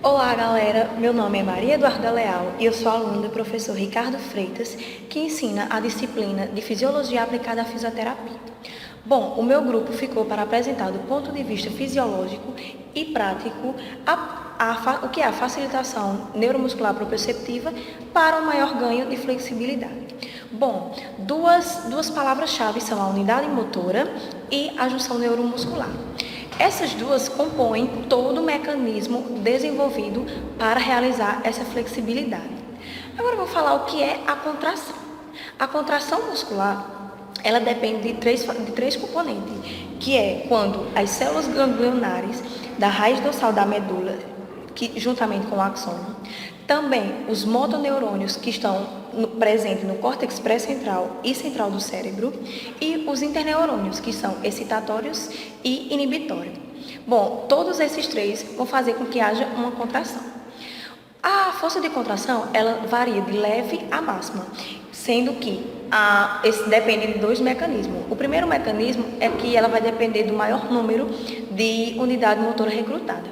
Olá, galera! Meu nome é Maria Eduarda Leal e eu sou aluna do professor Ricardo Freitas, que ensina a disciplina de Fisiologia aplicada à Fisioterapia. Bom, o meu grupo ficou para apresentar do ponto de vista fisiológico e prático o que é a facilitação neuromuscular proprioceptiva para um maior ganho de flexibilidade. Bom, duas palavras-chave são a unidade motora e a junção neuromuscular. Essas duas compõem todo o mecanismo desenvolvido para realizar essa flexibilidade. Agora eu vou falar o que é a contração. A contração muscular, ela depende de três componentes, que é quando as células ganglionares da raiz dorsal da medula, juntamente com o axônio, também os motoneurônios que estão presentes no córtex pré-central e central do cérebro e os interneurônios, que são excitatórios e inibitórios. Bom, todos esses três vão fazer com que haja uma contração. A força de contração, ela varia de leve a máxima, sendo que esse depende de dois mecanismos. O primeiro mecanismo é que ela vai depender do maior número de unidade motora recrutada.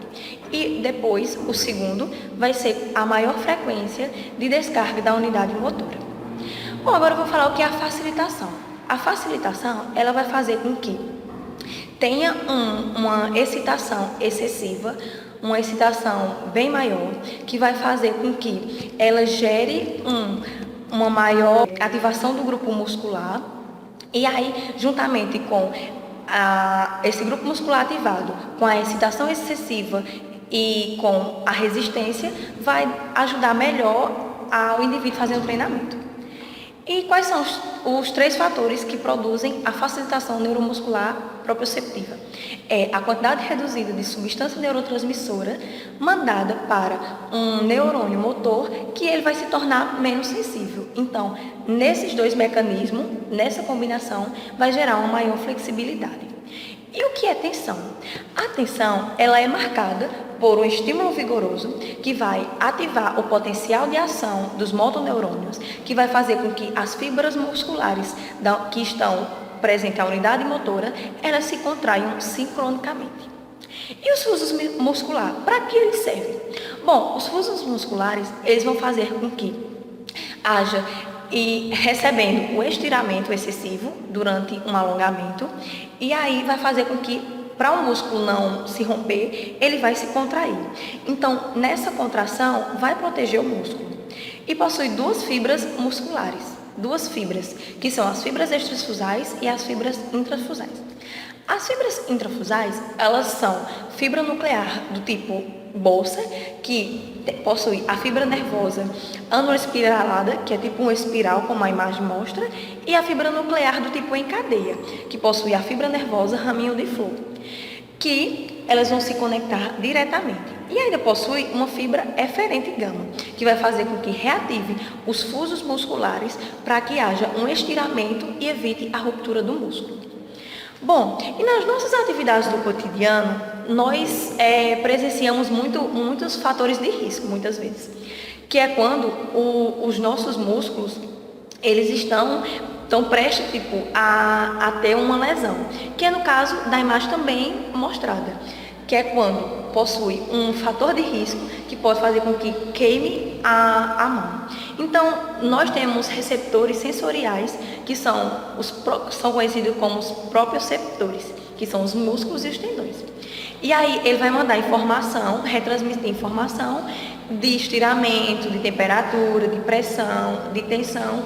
E depois, o segundo, vai ser a maior frequência de descarga da unidade motora. Bom, agora eu vou falar o que é a facilitação. A facilitação, ela vai fazer com que tenha uma excitação excessiva, uma excitação bem maior, que vai fazer com que ela gere uma maior ativação do grupo muscular, e aí, juntamente com esse grupo muscular ativado, com a excitação excessiva e com a resistência, vai ajudar melhor ao indivíduo fazer o treinamento. E quais são os três fatores que produzem a facilitação neuromuscular proprioceptiva? É a quantidade reduzida de substância neurotransmissora mandada para um neurônio motor, que ele vai se tornar menos sensível. Então, nesses dois mecanismos, nessa combinação, vai gerar uma maior flexibilidade. E o que é tensão? A tensão, ela é marcada por um estímulo vigoroso que vai ativar o potencial de ação dos motoneurônios, que vai fazer com que as fibras musculares que estão presentes na unidade motora, elas se contraiam sincronicamente. E os fusos musculares, para que eles servem? Bom, os fusos musculares, eles vão fazer com que haja e recebendo o estiramento excessivo durante um alongamento, e aí vai fazer com que, para o músculo não se romper, ele vai se contrair. Então, nessa contração, vai proteger o músculo. E possui duas fibras musculares, duas fibras, que são as fibras extrafusais e as fibras intrafusais. As fibras intrafusais, elas são fibra nuclear do tipo bolsa, que possui a fibra nervosa anuloespiralada, que é tipo uma espiral, como a imagem mostra, e a fibra nuclear do tipo em cadeia, que possui a fibra nervosa raminho de flor, que elas vão se conectar diretamente. E ainda possui uma fibra eferente gama, que vai fazer com que reative os fusos musculares para que haja um estiramento e evite a ruptura do músculo. Bom, e nas nossas atividades do cotidiano, nós presenciamos muitos fatores de risco, muitas vezes, que é quando os nossos músculos, eles estão prestes a ter uma lesão, que é no caso da imagem também mostrada, que é quando possui um fator de risco que pode fazer com que queime a mão. Então, nós temos receptores sensoriais que são conhecidos como os proprioceptores, que são os músculos e os tendões. E aí, ele vai mandar informação, retransmitir informação de estiramento, de temperatura, de pressão, de tensão,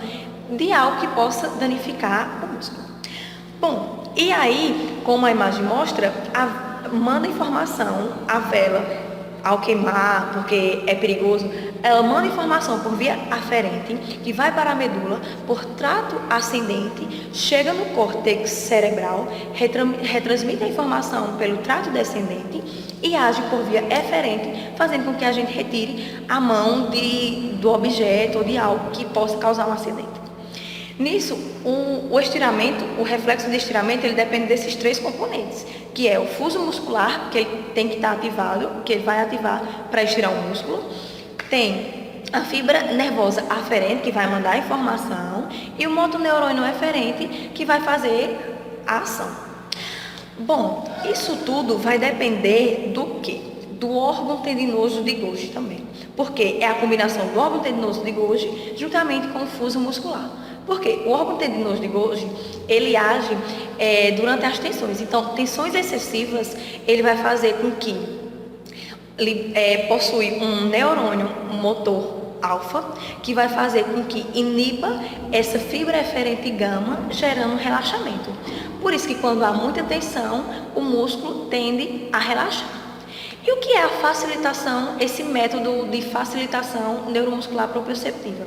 de algo que possa danificar o músculo. Bom, e aí, como a imagem mostra, manda informação, a vela, ao queimar, porque é perigoso, ela manda informação por via aferente, que vai para a medula, por trato ascendente, chega no córtex cerebral, retransmite a informação pelo trato descendente e age por via eferente, fazendo com que a gente retire a mão do objeto ou de algo que possa causar um acidente. Nisso, o estiramento, o reflexo de estiramento, ele depende desses três componentes, que é o fuso muscular, que ele tem que estar ativado, que ele vai ativar para estirar o músculo. Tem a fibra nervosa aferente, que vai mandar a informação, e o motoneurônio eferente, que vai fazer a ação. Bom, isso tudo vai depender do quê? do órgão tendinoso de Golgi também. Porque é a combinação do órgão tendinoso de Golgi juntamente com o fuso muscular. Porque o órgão tendinoso de Golgi, ele age durante as tensões. Então, tensões excessivas, ele vai fazer com que ele possui um neurônio motor alfa, que vai fazer com que iniba essa fibra eferente gama, gerando relaxamento. Por isso que quando há muita tensão, o músculo tende a relaxar. E o que é a facilitação, esse método de facilitação neuromuscular proprioceptiva?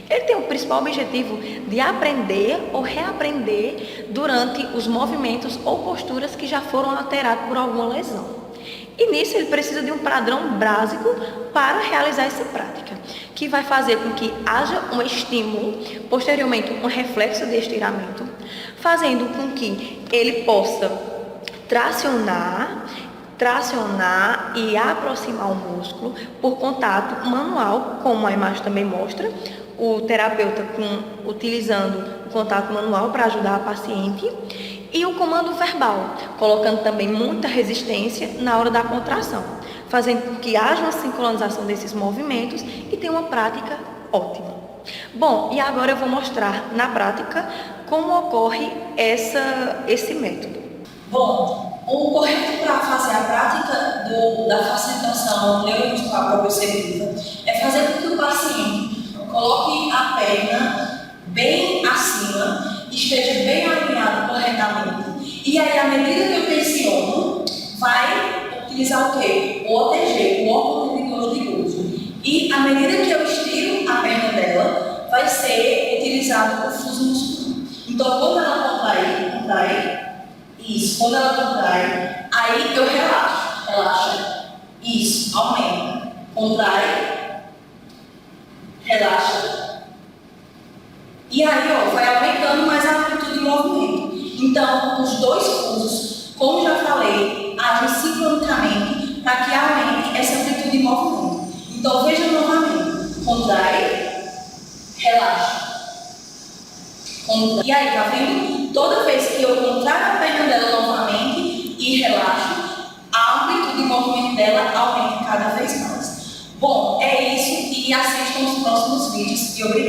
Ele tem o principal objetivo de aprender ou reaprender durante os movimentos ou posturas que já foram alterados por alguma lesão. E nisso ele precisa de um padrão básico para realizar essa prática, que vai fazer com que haja um estímulo, posteriormente um reflexo de estiramento, fazendo com que ele possa tracionar e aproximar o músculo por contato manual, como a imagem também mostra, o terapeuta utilizando o contato manual para ajudar a paciente, e o comando verbal, colocando também muita resistência na hora da contração, fazendo com que haja uma sincronização desses movimentos e tenha uma prática ótima. Bom, e agora eu vou mostrar na prática como ocorre esse método. Bom, o correto para fazer a prática da facilitação neuromuscular proprioceptiva é fazer com que o paciente coloque a perna bem acima, esteja bem alinhado corretamente, e aí, à medida que eu tensiono, vai utilizar o quê? O OTG, o órgão tendinoso de Golgi. E à medida que eu estiro a perna dela, vai ser utilizado o fuso muscular. Então, quando ela contrai, isso, quando ela contrai, aí eu relaxa, isso, aumenta, contrai, relaxa. E aí, vai aumentando mais a amplitude de movimento. Então, os dois fusos, como já falei, agem sincronicamente para que aumente essa amplitude de movimento. Então, veja novamente, contrai, relaxa. E aí, tá vendo? Toda vez que eu contraio a perna dela novamente e relaxo, a amplitude de movimento dela aumenta cada vez mais. Bom, é isso, e assistam os próximos vídeos e obrigada.